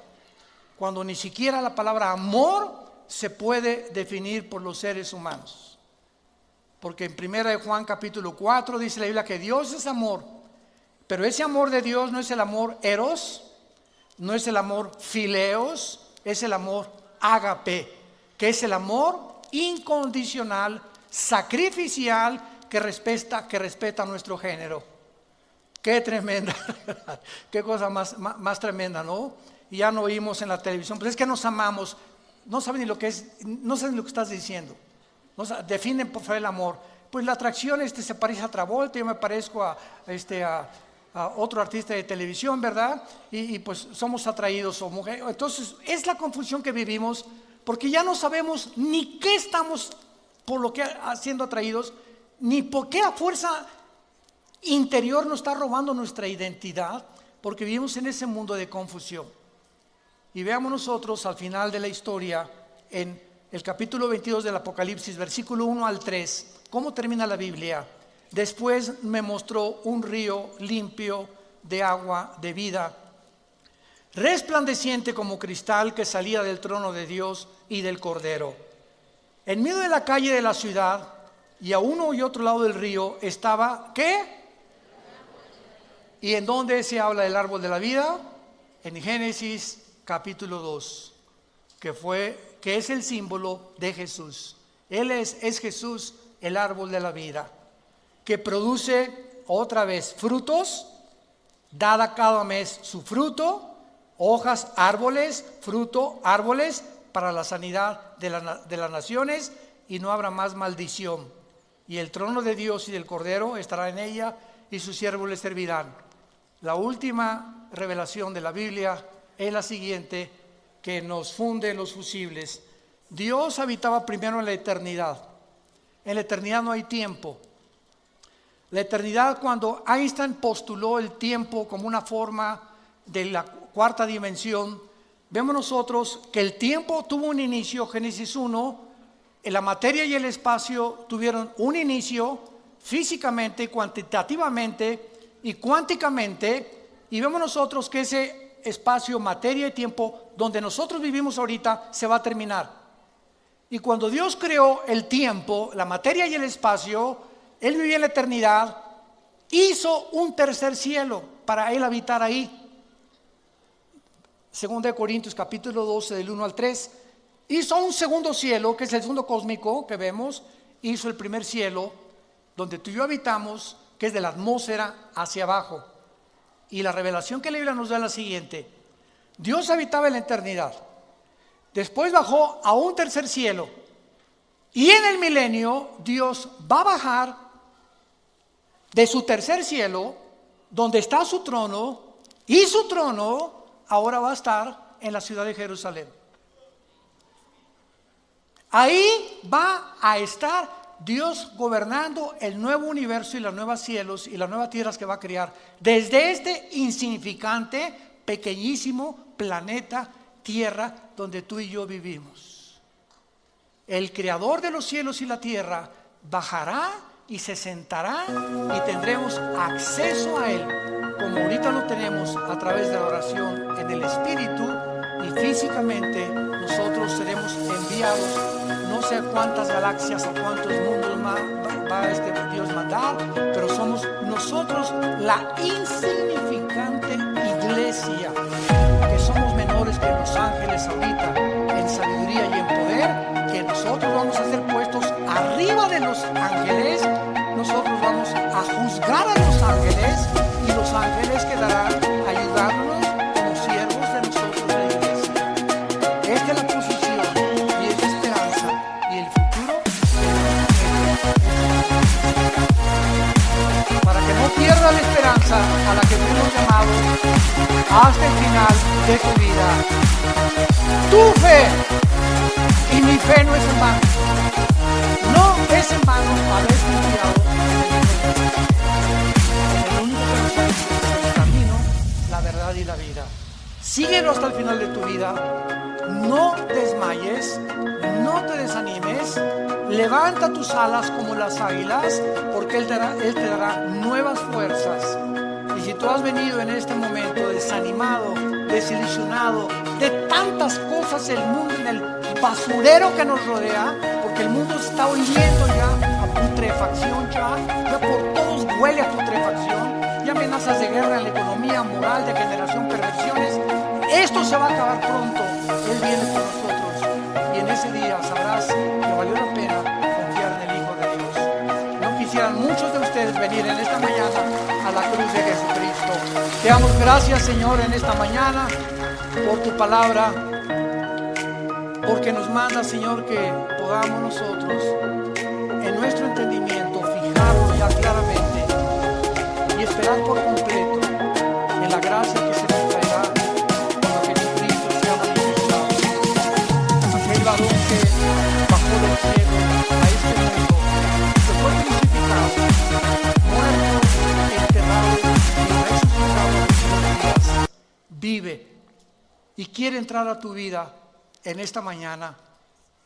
Cuando ni siquiera la palabra amor se puede definir por los seres humanos. Porque en 1 Juan capítulo 4 dice la Biblia que Dios es amor. Pero ese amor de Dios no es el amor eros, no es el amor fileos, es el amor ágape, que es el amor incondicional, sacrificial, que respeta nuestro género. Qué tremenda, qué cosa más tremenda, ¿no? Y ya no oímos en la televisión, pues es que nos amamos, no saben ni lo que es, no saben lo que estás diciendo, definen por favor el amor. Pues la atracción se parece a Travolta, yo me parezco a otro artista de televisión, ¿verdad? Y pues somos atraídos o mujeres. Entonces es la confusión que vivimos, porque ya no sabemos ni qué estamos por lo que siendo atraídos, ni por qué a fuerza interior nos está robando nuestra identidad, porque vivimos en ese mundo de confusión. Y veamos nosotros al final de la historia, en el capítulo 22 del Apocalipsis, versículo 1 al 3, ¿cómo termina la Biblia? Después me mostró un río limpio de agua de vida, resplandeciente como cristal, que salía del trono de Dios y del Cordero. En medio de la calle de la ciudad y a uno y otro lado del río estaba, ¿qué? ¿Y en dónde se habla del árbol de la vida? En Génesis capítulo 2, que es el símbolo de Jesús. Él es Jesús, el árbol de la vida, que produce otra vez frutos, dada cada mes su fruto, hojas, árboles, fruto, árboles, para la sanidad de las naciones, y no habrá más maldición. Y el trono de Dios y del Cordero estará en ella, y sus siervos le servirán. La última revelación de la Biblia es la siguiente, que nos funde los fusibles. Dios habitaba primero en la eternidad. En la eternidad no hay tiempo. La eternidad, cuando Einstein postuló el tiempo como una forma de la cuarta dimensión, vemos nosotros que el tiempo tuvo un inicio, Génesis 1, la materia y el espacio tuvieron un inicio físicamente, cuantitativamente y cuánticamente, y vemos nosotros que ese espacio, materia y tiempo donde nosotros vivimos ahorita se va a terminar. Y cuando Dios creó el tiempo, la materia y el espacio, Él vivía en la eternidad, hizo un tercer cielo para Él habitar ahí. Segunda de Corintios capítulo 12 del 1 al 3, hizo un segundo cielo, que es el segundo cósmico que vemos, hizo el primer cielo, donde tú y yo habitamos, que es de la atmósfera hacia abajo. Y la revelación que la Biblia nos da es la siguiente: Dios habitaba en la eternidad, después bajó a un tercer cielo, y en el milenio Dios va a bajar de su tercer cielo, donde está su trono, y su trono ahora va a estar en la ciudad de Jerusalén. Ahí va a estar Dios gobernando el nuevo universo y los nuevos cielos y las nuevas tierras que va a crear desde este insignificante, pequeñísimo planeta Tierra donde tú y yo vivimos. El creador de los cielos y la tierra bajará y se sentará y tendremos acceso a Él, como ahorita lo tenemos a través de la oración en el Espíritu, y físicamente nosotros seremos enviados, no sé a cuántas galaxias, a cuántos mundos va Dios mandar, pero somos nosotros la insignificante iglesia, que somos menores que los ángeles ahorita en sabiduría y en poder, que nosotros vamos a ser puestos arriba de los ángeles. Nosotros vamos a juzgar a los ángeles, y los ángeles quedarán ayudándonos como siervos de nosotros, la iglesia. Esta es la posición y es la esperanza y el futuro, para que no pierda la esperanza a la que fuimos llamados hasta el final de tu vida. Tu fe y mi fe no es en vano. No es en vano haber confiado en el único que nos ha dicho el camino, la verdad y la vida. Síguelo hasta el final de tu vida. No desmayes, no te desanimes. Levanta tus alas como las águilas, porque Él te dará nuevas fuerzas. Y si tú has venido en este momento desanimado, desilusionado de tantas cosas del mundo, en el basurero que nos rodea, porque el mundo está oliendo ya a putrefacción, ya por todos huele a putrefacción, y amenazas de guerra en la economía, moral, degeneración, perversiones. Esto se va a acabar pronto. Él viene por nosotros, y en ese día sabrás que valió la pena confiar en el Hijo de Dios. No quisieran muchos de ustedes venir en esta mañana a la cruz de Jesucristo. Te damos gracias, Señor, en esta mañana por tu palabra, porque nos manda, Señor, que podamos nosotros en nuestro entendimiento fijarnos ya claramente y esperar por completo en la gracia que se nos traerá cuando Jesucristo sea manifestado. Aquel varón que bajó del cielo a este mundo, que fue crucificado, muerto, enterrado y resucitado en 3 días, vive y quiere entrar a tu vida en esta mañana,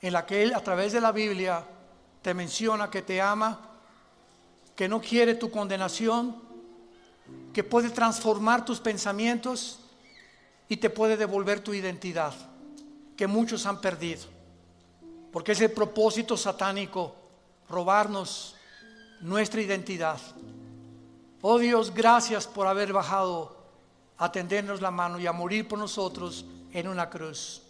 en la que Él a través de la Biblia te menciona que te ama, que no quiere tu condenación, que puede transformar tus pensamientos y te puede devolver tu identidad, que muchos han perdido, porque es el propósito satánico robarnos nuestra identidad. Oh Dios, gracias por haber bajado a tendernos la mano y a morir por nosotros en una cruz.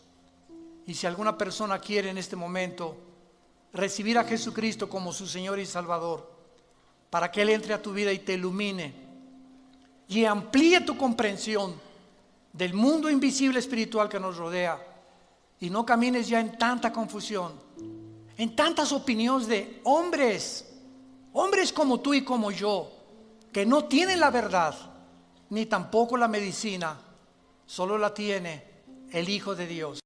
Y si alguna persona quiere en este momento recibir a Jesucristo como su Señor y Salvador, para que Él entre a tu vida y te ilumine y amplíe tu comprensión del mundo invisible espiritual que nos rodea, y no camines ya en tanta confusión, en tantas opiniones de hombres como tú y como yo, que no tienen la verdad, ni tampoco la medicina, solo la tiene el Hijo de Dios.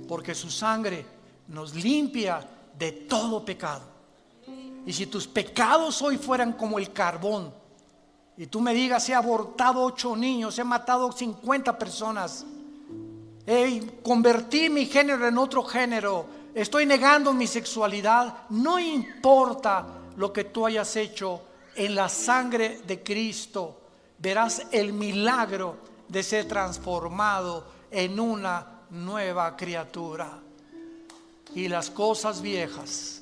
Porque su sangre nos limpia de todo pecado. Y si tus pecados hoy fueran como el carbón, y tú me digas, he abortado 8 niños, he matado 50 personas, convertí mi género en otro género, estoy negando mi sexualidad, no importa lo que tú hayas hecho, en la sangre de Cristo verás el milagro de ser transformado en una nueva criatura, y las cosas viejas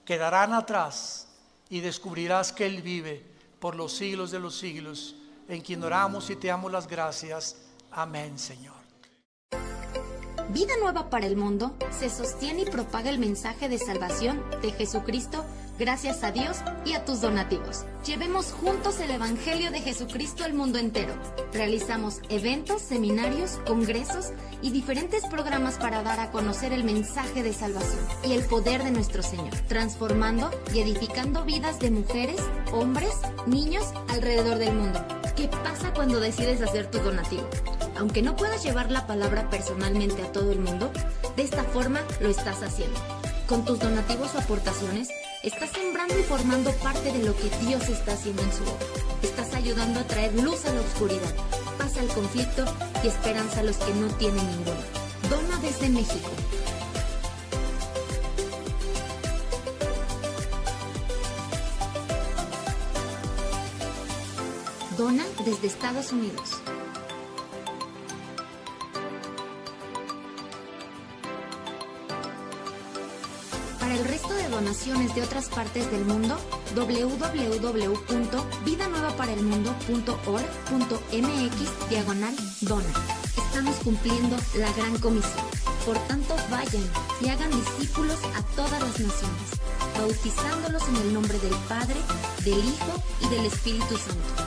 quedarán atrás y descubrirás que Él vive por los siglos de los siglos, en quien oramos y te damos las gracias. Amén, Señor. Vida Nueva para el Mundo se sostiene y propaga el mensaje de salvación de Jesucristo gracias a Dios y a tus donativos. Llevemos juntos el Evangelio de Jesucristo al mundo entero. Realizamos eventos, seminarios, congresos y diferentes programas para dar a conocer el mensaje de salvación y el poder de nuestro Señor, transformando y edificando vidas de mujeres, hombres, niños alrededor del mundo. ¿Qué pasa cuando decides hacer tu donativo? Aunque no puedas llevar la palabra personalmente a todo el mundo, de esta forma lo estás haciendo. Con tus donativos o aportaciones, estás sembrando y formando parte de lo que Dios está haciendo en su obra. Estás ayudando a traer luz a la oscuridad, paz al conflicto y esperanza a los que no tienen ninguna. Dona desde México. Dona desde Estados Unidos. Para el resto de donaciones de otras partes del mundo, www.vidanuevaparaelmundo.org.mx/dona. Estamos cumpliendo la gran comisión. Por tanto, vayan y hagan discípulos a todas las naciones, bautizándolos en el nombre del Padre, del Hijo y del Espíritu Santo.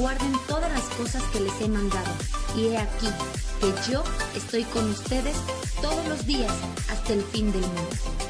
guarden todas las cosas que les he mandado. Y he aquí que yo estoy con ustedes todos los días hasta el fin del mundo.